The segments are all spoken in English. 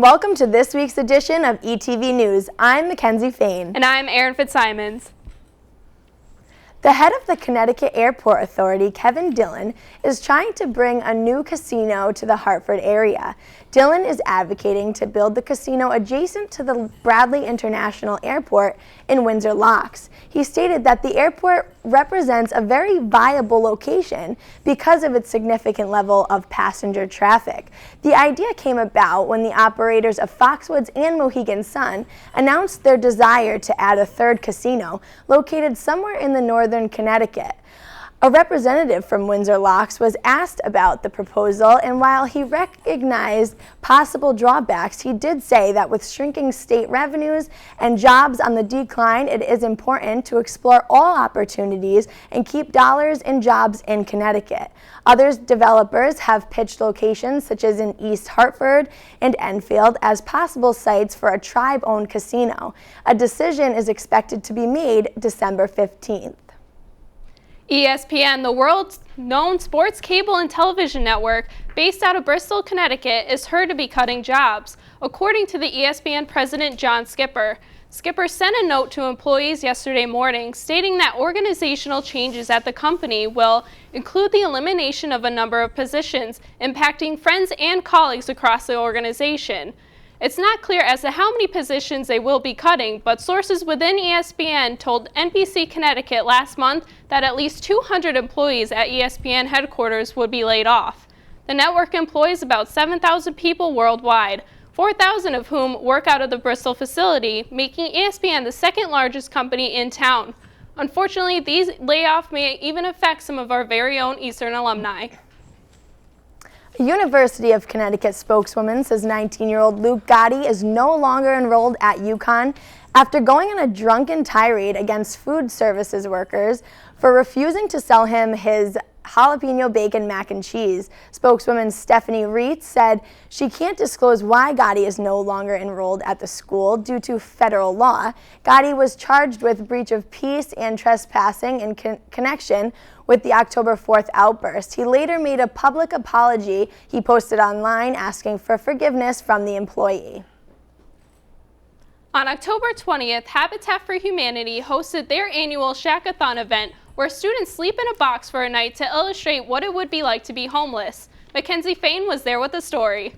welcome to this week's edition of ETV News. I'm McKenzie Fayne. And I'm Erin Fitzsimonds. The head of the Connecticut Airport Authority, Kevin Dillon, is trying to bring a new casino to the Hartford area. Dillon is advocating to build the casino adjacent to the Bradley International Airport in Windsor Locks. He stated that the airport represents a very viable location because of its significant level of passenger traffic. The idea came about when the operators of Foxwoods and Mohegan Sun announced their desire to add a third casino located somewhere in the northern Connecticut. A representative from Windsor Locks was asked about the proposal, and while he recognized possible drawbacks, he did say that with shrinking state revenues and jobs on the decline, it is important to explore all opportunities and keep dollars and jobs in Connecticut. Other developers have pitched locations such as in East Hartford and Enfield as possible sites for a tribe-owned casino. A decision is expected to be made December 15th. ESPN, the world's known sports cable and television network based out of Bristol, Connecticut, is heard to be cutting jobs, according to the ESPN president John Skipper. Skipper sent a note to employees yesterday morning stating that organizational changes at the company will include the elimination of a number of positions, impacting friends and colleagues across the organization. It's not clear as to how many positions they will be cutting, but sources within ESPN told NBC Connecticut last month that at least 200 employees at ESPN headquarters would be laid off. The network employs about 7,000 people worldwide, 4,000 of whom work out of the Bristol facility, making ESPN the second largest company in town. Unfortunately, these layoffs may even affect some of our very own Eastern alumni. A University of Connecticut spokeswoman says 19-year-old Luke Gotti is no longer enrolled at UConn after going on a drunken tirade against food services workers for refusing to sell him his jalapeno bacon mac and cheese. Spokeswoman Stephanie Reitz said she can't disclose why Gotti is no longer enrolled at the school due to federal law. Gotti was charged with breach of peace and trespassing in connection with the October 4th outburst. He later made a public apology he posted online asking for forgiveness from the employee. On October 20th, Habitat for Humanity hosted their annual Shackathon event where students sleep in a box for a night to illustrate what it would be like to be homeless. McKenzie Fayne was there with the story.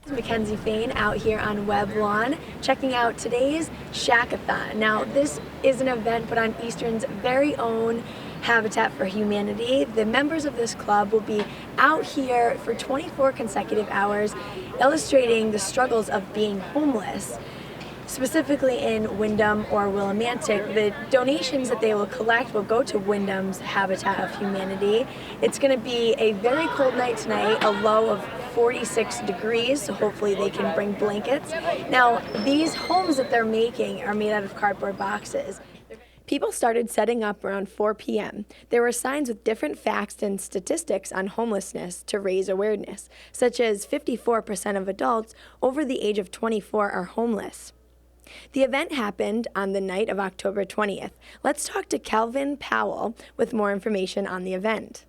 McKenzie Fayne out here on Webb Lawn checking out today's Shackathon. Now this is an event put on Eastern's very own Habitat for Humanity. The members of this club will be out here for 24 consecutive hours illustrating the struggles of being homeless. Specifically in Windham or Willimantic, the donations that they will collect will go to Windham's Habitat of Humanity. It's going to be a very cold night tonight, a low of 46 degrees, so hopefully they can bring blankets. Now, these homes that they're making are made out of cardboard boxes. People started setting up around 4 p.m. There were signs with different facts and statistics on homelessness to raise awareness, such as 54% of adults over the age of 24 are homeless. The event happened on the night of October 20th. Let's talk to Calvin Powell with more information on the event.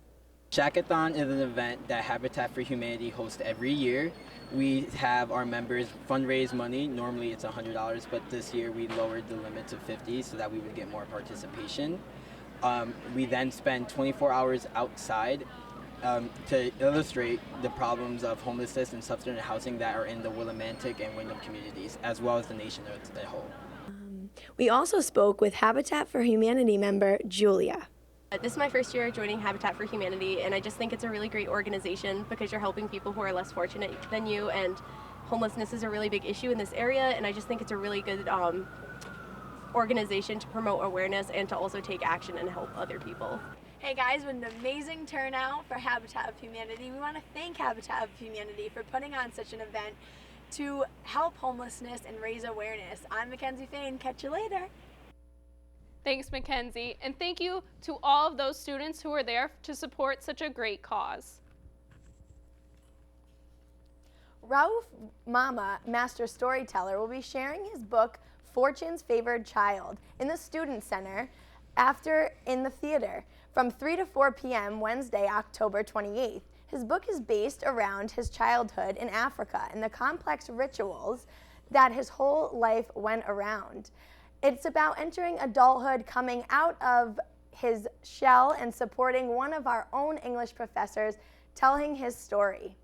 Shackathon is an event that Habitat for Humanity hosts every year. We have our members fundraise money. Normally it's $100, but this year we lowered the limit to $50 so that we would get more participation. We then spend 24 hours outside to illustrate the problems of homelessness and substandard housing that are in the Willimantic and Windham communities, as well as the nation as a whole. We also spoke with Habitat for Humanity member Julia. This is my first year joining Habitat for Humanity, and I just think it's a really great organization because you're helping people who are less fortunate than you, and homelessness is a really big issue in this area, and I just think it's a really good organization to promote awareness and to also take action and help other people. Hey guys, what an amazing turnout for Habitat of Humanity. We want to thank Habitat of Humanity for putting on such an event to help homelessness and raise awareness. I'm McKenzie Fayne. Catch you later. Thanks, McKenzie, and thank you to all of those students who are there to support such a great cause. Rauf Mama, master storyteller, will be sharing his book, Fortune's Favored Child, in the Student Center in the theater from 3 to 4 p.m. Wednesday, October 28th. His book is based around his childhood in Africa and the complex rituals that his whole life went around. It's about entering adulthood, coming out of his shell, and supporting one of our own English professors telling his story.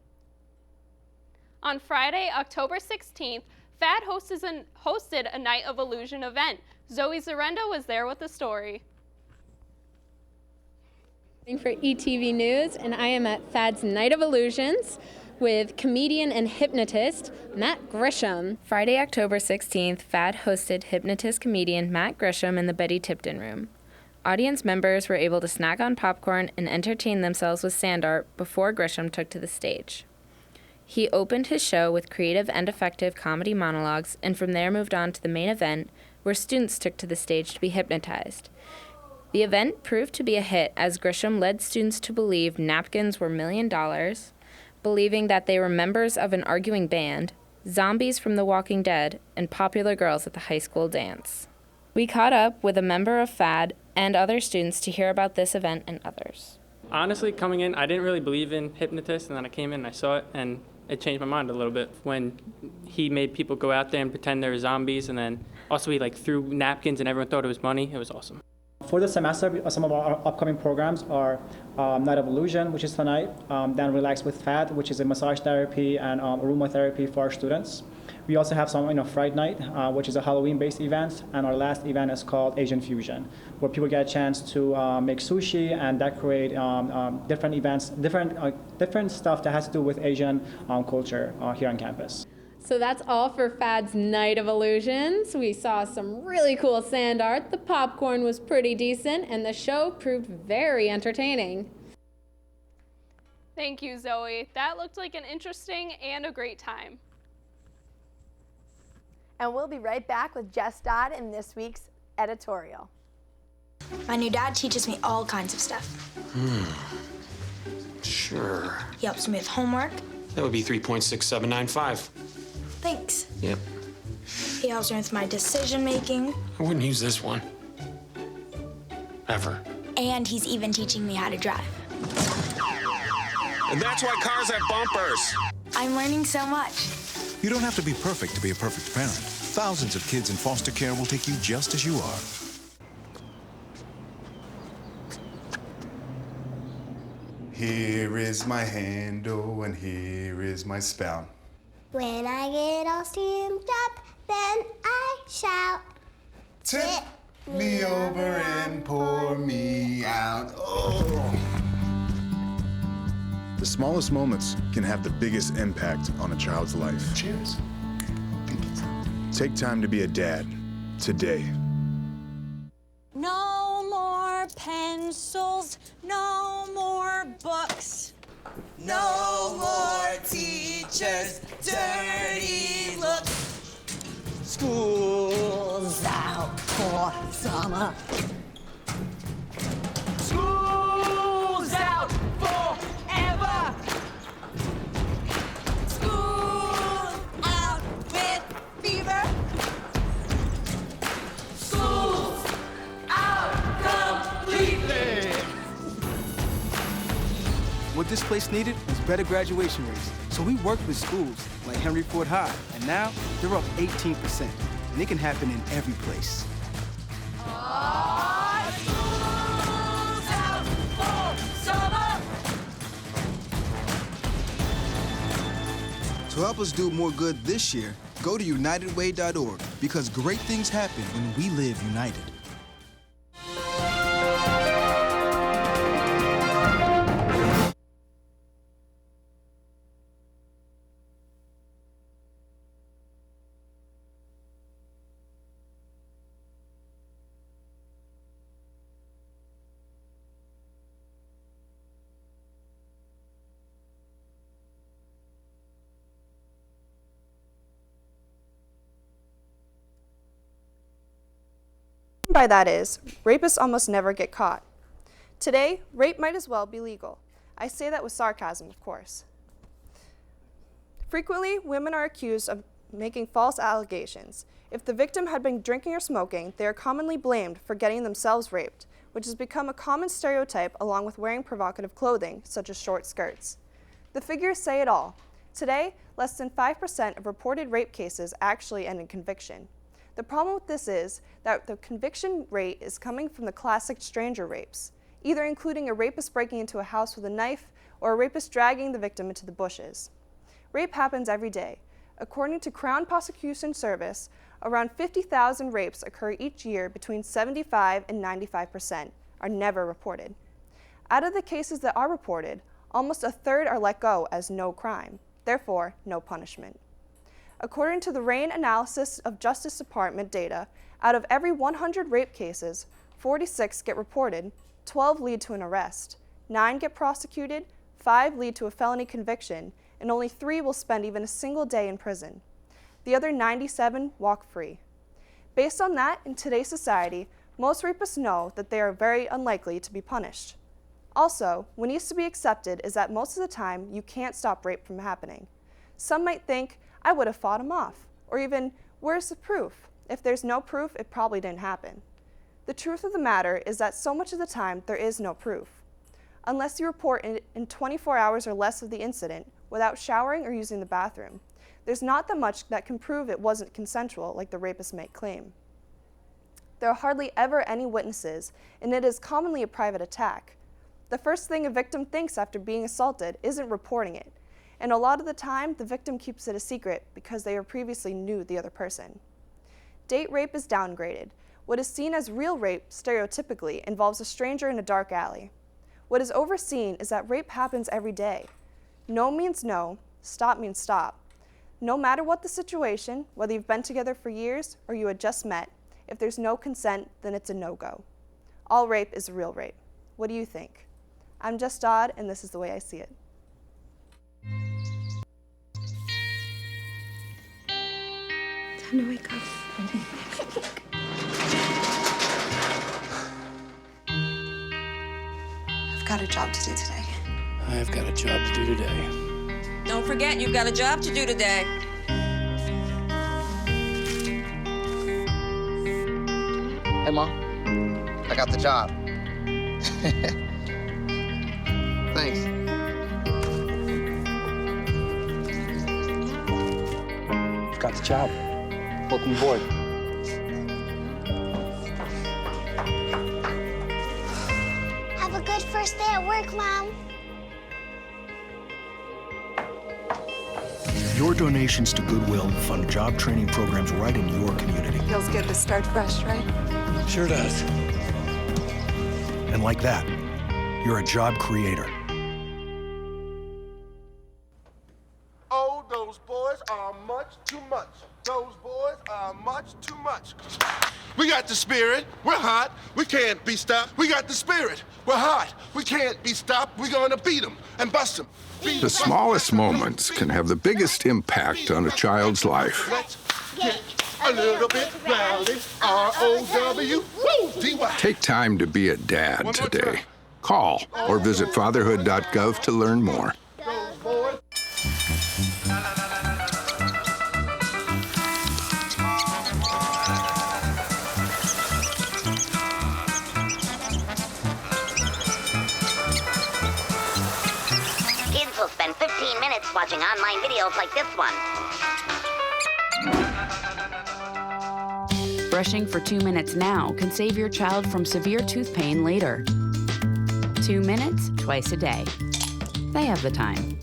On Friday, October 16th, FAD hosted a Night of Illusion event. Zoe Zarenda was there with the story. For ETV News, and I am at FAD's Night of Illusions with comedian and hypnotist Matt Grisham. Friday, October 16th, FAD hosted hypnotist comedian Matt Grisham in the Betty Tipton Room. Audience members were able to snack on popcorn and entertain themselves with sand art before Grisham took to the stage. He opened his show with creative and effective comedy monologues, and from there moved on to the main event, where students took to the stage to be hypnotized. The event proved to be a hit as Grisham led students to believe napkins were $1 million, believing that they were members of an arguing band, zombies from The Walking Dead, and popular girls at the high school dance. We caught up with a member of FAD and other students to hear about this event and others. Honestly, coming in, I didn't really believe in hypnotists, and then I came in and I saw it, and it changed my mind a little bit when he made people go out there and pretend they were zombies, and then also he threw napkins and everyone thought it was money. It was awesome. For the semester, some of our upcoming programs are Night of Illusion, which is tonight, then Relax with FAD, which is a massage therapy and aromatherapy for our students. We also have some, Fright Night, which is a Halloween-based event, and our last event is called Asian Fusion, where people get a chance to make sushi and decorate different events, different stuff that has to do with Asian culture here on campus. So that's all for FAD's Night of Illusions. We saw some really cool sand art, the popcorn was pretty decent, and the show proved very entertaining. Thank you, Zoe. That looked like an interesting and a great time. And we'll be right back with Jess Dad in this week's editorial. My new dad teaches me all kinds of stuff. Sure. He helps me with homework. That would be 3.6795. Thanks. Yep. He helps me with my decision making. I wouldn't use this one. Ever. And he's even teaching me how to drive. And that's why cars have bumpers. I'm learning so much. You don't have to be perfect to be a perfect parent. Thousands of kids in foster care will take you just as you are. Here is my handle and here is my spout. When I get all steamed up, then I shout. Tip me over and pour me out. Oh. The smallest moments can have the biggest impact on a child's life. Cheers. Take time to be a dad today. No more pencils, no more books. No more teachers' dirty looks. School's out for summer. School's out forever. School's out with fever. School's out completely. What this place needed was better graduation rates. So we worked with schools like Henry Ford High, and now they're up 18%. And it can happen in every place. School's out for summer. To help us do more good this year, go to unitedway.org, because great things happen when we live united. By that is, rapists almost never get caught. Today, rape might as well be legal. I say that with sarcasm, of course. Frequently, women are accused of making false allegations. If the victim had been drinking or smoking, they are commonly blamed for getting themselves raped, which has become a common stereotype along with wearing provocative clothing, such as short skirts. The figures say it all. Today, less than 5% of reported rape cases actually end in conviction. The problem with this is that the conviction rate is coming from the classic stranger rapes, either including a rapist breaking into a house with a knife or a rapist dragging the victim into the bushes. Rape happens every day. According to Crown Prosecution Service, around 50,000 rapes occur each year. Between 75 and 95% are never reported. Out of the cases that are reported, almost a third are let go as no crime, therefore no punishment. According to the RAIN analysis of Justice Department data, out of every 100 rape cases, 46 get reported, 12 lead to an arrest, 9 get prosecuted, 5 lead to a felony conviction, and only 3 will spend even a single day in prison. The other 97 walk free. Based on that, in today's society, most rapists know that they are very unlikely to be punished. Also, what needs to be accepted is that most of the time, you can't stop rape from happening. Some might think, I would have fought him off, or even, where's the proof? If there's no proof, it probably didn't happen. The truth of the matter is that so much of the time, there is no proof. Unless you report in 24 hours or less of the incident, without showering or using the bathroom, there's not that much that can prove it wasn't consensual like the rapist might claim. There are hardly ever any witnesses, and it is commonly a private attack. The first thing a victim thinks after being assaulted isn't reporting it, and a lot of the time the victim keeps it a secret because they previously knew the other person. Date rape is downgraded. What is seen as real rape stereotypically involves a stranger in a dark alley. What is overseen is that rape happens every day. No means no, stop means stop. No matter what the situation, whether you've been together for years or you had just met, if there's no consent, then it's a no-go. All rape is real rape. What do you think? I'm Jess Dad, and this is the way I see it. Time to wake up. I've got a job to do today. I've got a job to do today. Don't forget, you've got a job to do today. Hey, Mom. I got the job. Thanks. I've got the job. Welcome aboard. Have a good first day at work, Mom. Your donations to Goodwill fund job training programs right in your community. Feels good to start fresh, right? Sure does. And like that, you're a job creator. Oh, those boys are much too much. Those boys are much too much. We got the spirit. We're hot. We can't be stopped. We got the spirit. We're hot. We can't be stopped. We're gonna beat them and bust them. The smallest moments can have the biggest impact on a child's life. Let's get a little bit rowdy. R-O-W-D-Y. Take time to be a dad today. Call or visit fatherhood.gov to learn more. Kids will spend 15 minutes watching online videos like this one. Brushing for 2 minutes now can save your child from severe tooth pain later. 2 minutes, twice a day. They have the time.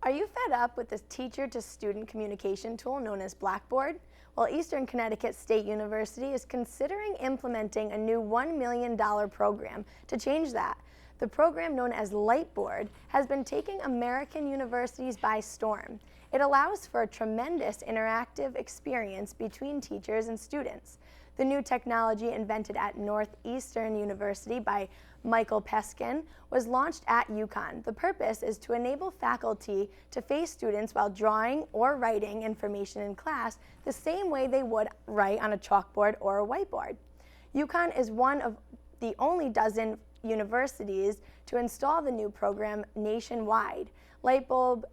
Are you fed up with this teacher-to-student communication tool known as Blackboard? Well, Eastern Connecticut State University is considering implementing a new $1 million program to change that. The program, known as Lightboard, has been taking American universities by storm. It allows for a tremendous interactive experience between teachers and students. The new technology, invented at Northeastern University by Michael Peskin, was launched at UConn. The purpose is to enable faculty to face students while drawing or writing information in class the same way they would write on a chalkboard or a whiteboard. UConn is one of the only dozen universities to install the new program nationwide. Lightboard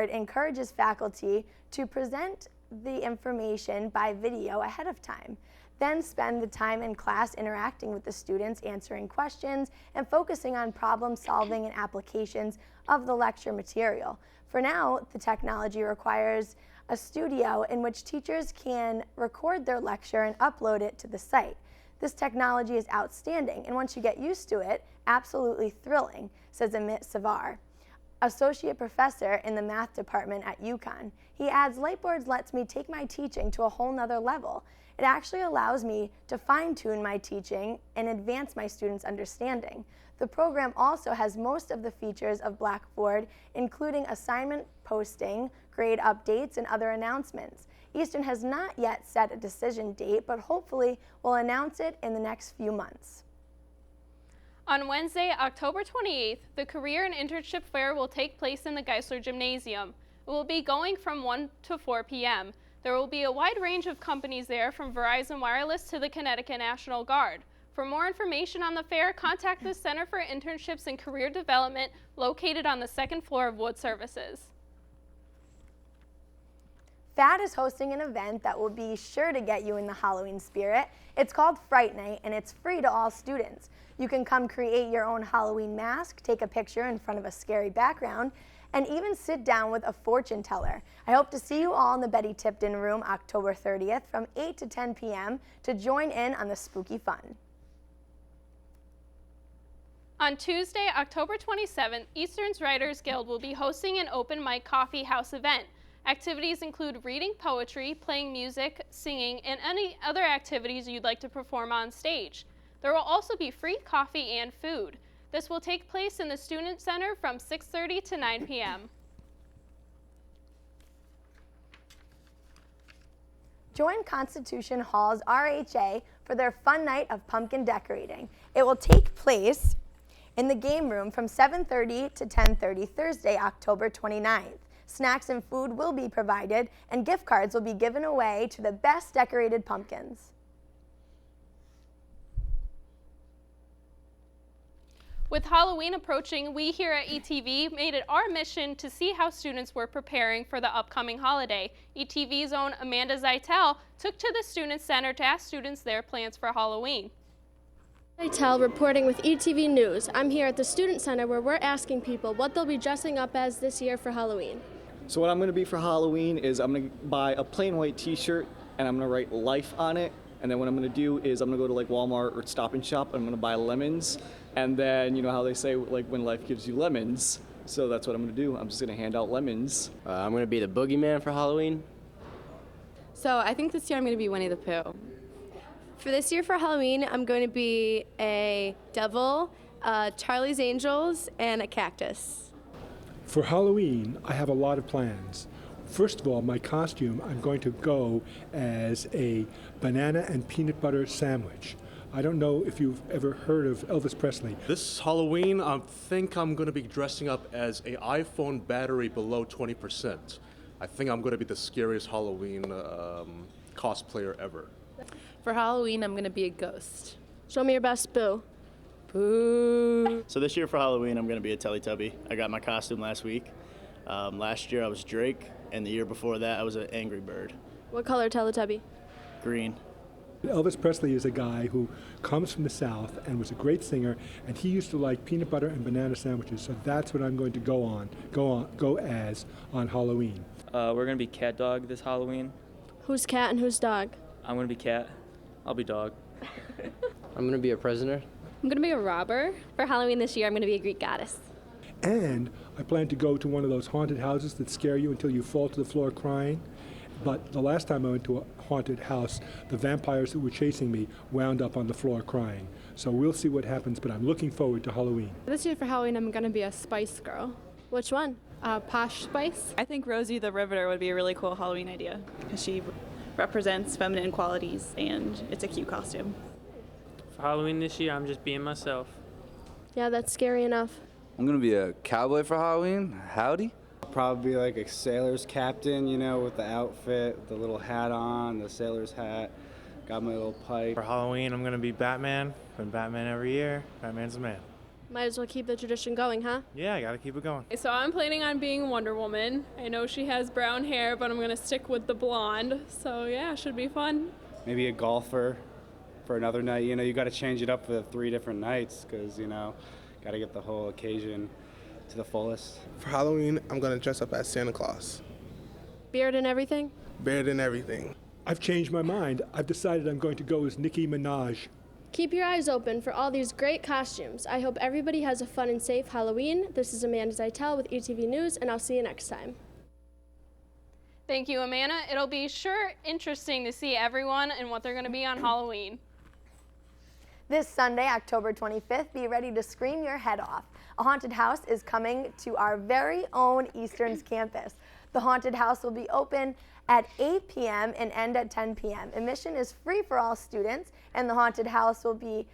encourages faculty to present the information by video ahead of time. then spend the time in class interacting with the students, answering questions, and focusing on problem solving and applications of the lecture material. For now, the technology requires a studio in which teachers can record their lecture and upload it to the site. This technology is outstanding, and once you get used to it, absolutely thrilling, says Amit Savar, associate professor in the math department at UConn. He adds, Lightboard lets me take my teaching to a whole nother level. It actually allows me to fine-tune my teaching and advance my students' understanding. The program also has most of the features of Blackboard, including assignment posting, grade updates, and other announcements. Eastern has not yet set a decision date, but hopefully will announce it in the next few months. On Wednesday, October 28th, the Career and Internship Fair will take place in the Geisler Gymnasium. It will be going from 1 to 4 p.m. There will be a wide range of companies there, from Verizon Wireless to the Connecticut National Guard. For more information on the fair, contact the Center for Internships and Career Development, located on the second floor of Wood Services. FAD is hosting an event that will be sure to get you in the Halloween spirit. It's called Fright Night, and it's free to all students. You can come create your own Halloween mask, take a picture in front of a scary background, and even sit down with a fortune teller. I hope to see you all in the Betty Tipton room October 30th from 8 to 10 p.m. to join in on the spooky fun. On Tuesday, October 27th, Eastern's Writers Guild will be hosting an open mic coffee house event. Activities include reading poetry, playing music, singing, and any other activities you'd like to perform on stage. There will also be free coffee and food. This will take place in the Student Center from 6:30 to 9 p.m. Join Constitution Hall's RHA for their fun night of pumpkin decorating. It will take place in the game room from 7:30 to 10:30 Thursday, October 29th. Snacks and food will be provided, and gift cards will be given away to the best decorated pumpkins. With Halloween approaching, we here at ETV made it our mission to see how students were preparing for the upcoming holiday. ETV's own Amanda Zeitel took to the Student Center to ask students their plans for Halloween. Zeitel reporting with ETV News. I'm here at the Student Center where we're asking people what they'll be dressing up as this year for Halloween. So what I'm going to be for Halloween is I'm going to buy a plain white t-shirt and I'm going to write life on it. And then what I'm going to do is I'm going to go to like Walmart or Stop and Shop and I'm going to buy lemons. And then you know how they say like when life gives you lemons. So that's what I'm going to do. I'm just going to hand out lemons. I'm going to be the boogeyman for Halloween. So I think this year I'm going to be Winnie the Pooh. For this year for Halloween, I'm going to be a devil, Charlie's Angels, and a cactus. For Halloween, I have a lot of plans. First of all, my costume, I'm going to go as a banana and peanut butter sandwich. I don't know if you've ever heard of Elvis Presley. This Halloween, I think I'm going to be dressing up as an iPhone battery below 20%. I think I'm going to be the scariest Halloween cosplayer ever. For Halloween, I'm going to be a ghost. Show me your best boo. Boo. So this year for Halloween, I'm going to be a Teletubby. I got my costume last week. Last year I was Drake, and the year before that I was an Angry Bird. What color Teletubby? Green. Elvis Presley is a guy who comes from the South and was a great singer, and he used to like peanut butter and banana sandwiches, so that's what I'm going to go as on Halloween. We're going to be Cat Dog this Halloween. Who's cat and who's dog? I'm going to be Cat. I'll be Dog. I'm going to be a prisoner. I'm going to be a robber. For Halloween this year, I'm going to be a Greek goddess. And I plan to go to one of those haunted houses that scare you until you fall to the floor crying. But the last time I went to a haunted house, the vampires that were chasing me wound up on the floor crying. So we'll see what happens, but I'm looking forward to Halloween. This year for Halloween, I'm going to be a Spice Girl. Which one? Posh Spice. I think Rosie the Riveter would be a really cool Halloween idea because she represents feminine qualities and it's a cute costume. For Halloween this year, I'm just being myself. Yeah, that's scary enough. I'm going to be a cowboy for Halloween. Howdy. Probably like a sailor's captain, you know, with the outfit, the little hat on, the sailor's hat. Got my little pipe. For Halloween, I'm going to be Batman. Been Batman every year. Batman's the man. Might as well keep the tradition going, huh? Yeah, I got to keep it going. So I'm planning on being Wonder Woman. I know she has brown hair, but I'm going to stick with the blonde. So yeah, should be fun. maybe a golfer for another night. You know, you got to change it up for the 3 different nights because, you know, got to get the whole occasion to the fullest. For Halloween, I'm going to dress up as Santa Claus. Beard and everything? Beard and everything. I've changed my mind. I've decided I'm going to go as Nicki Minaj. Keep your eyes open for all these great costumes. I hope everybody has a fun and safe Halloween. This is Amanda Zeitel with ETV News, and I'll see you next time. Thank you, Amanda. It'll be sure interesting to see everyone and what they're going to be on Halloween. This Sunday, October 25th, be ready to scream your head off. A haunted house is coming to our very own Easterns campus. The haunted house will be open at 8 p.m. and end at 10 p.m. Admission is free for all students, and the haunted house will be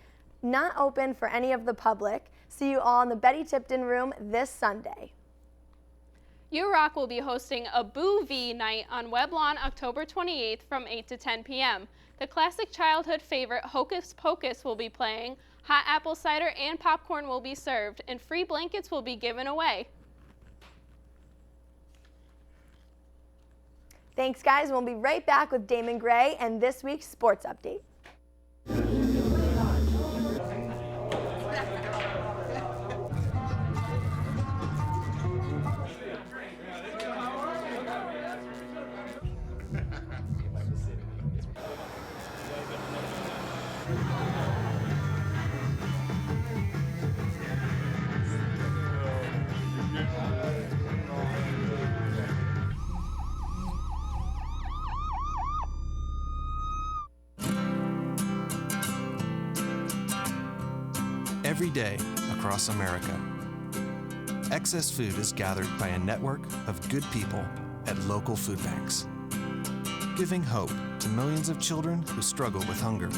not open for any of the public. See you all in the Betty Tipton room this Sunday. URock will be hosting a Boobie Night on Weblawn October 28th from 8 to 10 p.m. The classic childhood favorite Hocus Pocus will be playing, hot apple cider and popcorn will be served, and free blankets will be given away. Thanks, guys. We'll be right back with Damon Gray and this week's sports update. Every day across America, excess food is gathered by a network of good people at local food banks, giving hope to millions of children who struggle with hunger.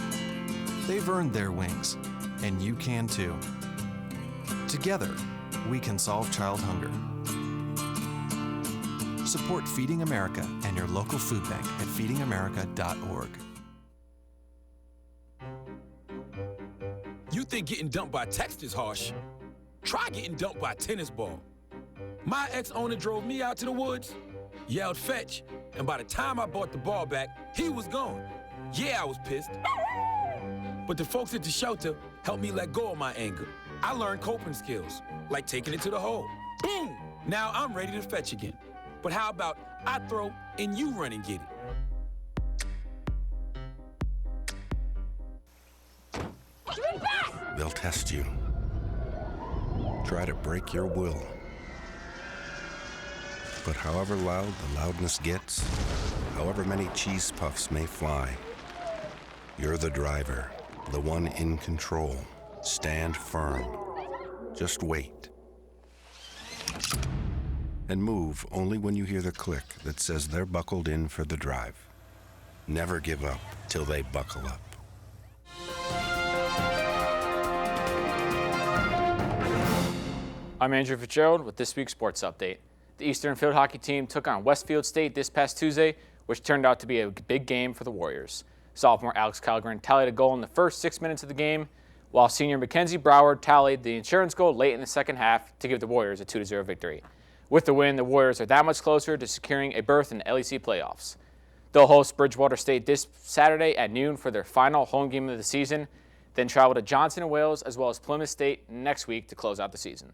They've earned their wings, and you can too. Together, we can solve child hunger. Support Feeding America and your local food bank at feedingamerica.org. You think getting dumped by text is harsh? Try getting dumped by a tennis ball. My ex-owner drove me out to the woods, yelled fetch, and by the time I brought the ball back, he was gone. Yeah, I was pissed. But the folks at the shelter helped me let go of my anger. I learned coping skills, like taking it to the hole. Boom! Now I'm ready to fetch again. But how about I throw and you run and get it? They'll test you. Try to break your will. But however loud the loudness gets, however many cheese puffs may fly, you're the driver, the one in control. Stand firm. Just wait. And move only when you hear the click that says they're buckled in for the drive. Never give up till they buckle up. I'm Andrew Fitzgerald with this week's sports update. The Eastern Field Hockey team took on Westfield State this past Tuesday, which turned out to be a big game for the Warriors. Sophomore Alex Calgren tallied a goal in the first 6 minutes of the game, while senior Mackenzie Broward tallied the insurance goal late in the second half to give the Warriors a 2-0 victory. With the win, the Warriors are that much closer to securing a berth in the LEC playoffs. They'll host Bridgewater State this Saturday at noon for their final home game of the season, then travel to Johnson & Wales as well as Plymouth State next week to close out the season.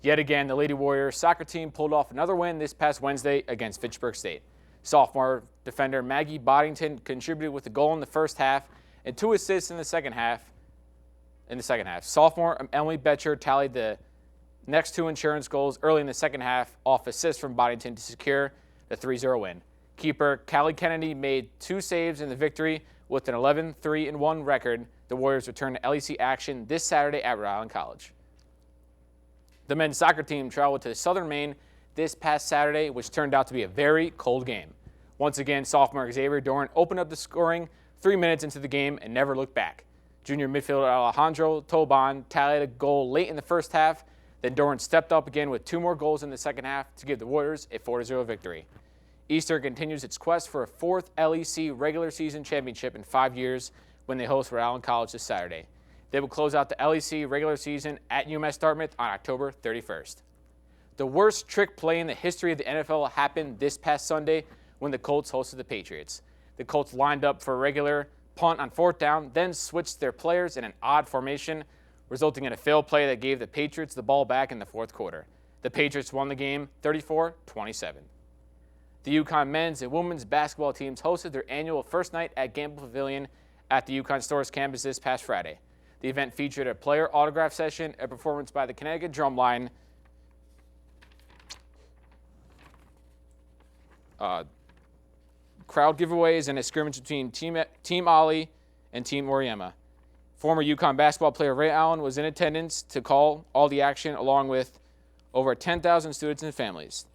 Yet again, the Lady Warriors soccer team pulled off another win this past Wednesday against Fitchburg State. Sophomore defender Maggie Boddington contributed with a goal in the first half and 2 assists in the second half. Sophomore Emily Betcher tallied the next 2 insurance goals early in the second half off assists from Boddington to secure the 3-0 win. Keeper Callie Kennedy made 2 saves in the victory with an 11-3-1 record. The Warriors return to LEC action this Saturday at Rhode Island College. The men's soccer team traveled to Southern Maine this past Saturday, which turned out to be a very cold game. Once again, sophomore Xavier Doran opened up the scoring 3 minutes into the game and never looked back. Junior midfielder Alejandro Toban tallied a goal late in the first half. Then Doran stepped up again with 2 more goals in the second half to give the Warriors a 4-0 victory. Eastern continues its quest for a 4th LEC regular season championship in 5 years when they host Rhode Island College this Saturday. They will close out the LEC regular season at UMass Dartmouth on October 31st. The worst trick play in the history of the NFL happened this past Sunday when the Colts hosted the Patriots. The Colts lined up for a regular punt on 4th down, then switched their players in an odd formation, resulting in a failed play that gave the Patriots the ball back in the 4th quarter. The Patriots won the game 34-27. The UConn men's and women's basketball teams hosted their annual first night at Gamble Pavilion at the UConn Stores campus this past Friday. The event featured a player autograph session, a performance by the Connecticut Drumline, crowd giveaways, and a scrimmage between Team Ollie and Team Oriema. Former UConn basketball player Ray Allen was in attendance to call all the action, along with over 10,000 students and families.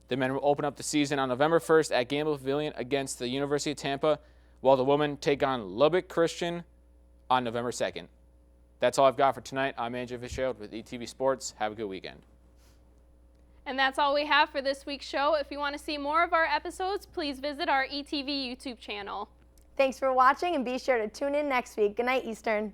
The men will open up the season on November 1st at Gamble Pavilion against the University of Tampa, while the women take on Lubbock Christian on November 2nd. That's all I've got for tonight. I'm Andrew Fitzgerald with ETV Sports. Have a good weekend. And that's all we have for this week's show. If you want to see more of our episodes, please visit our ETV YouTube channel. Thanks for watching, and be sure to tune in next week. Good night, Eastern.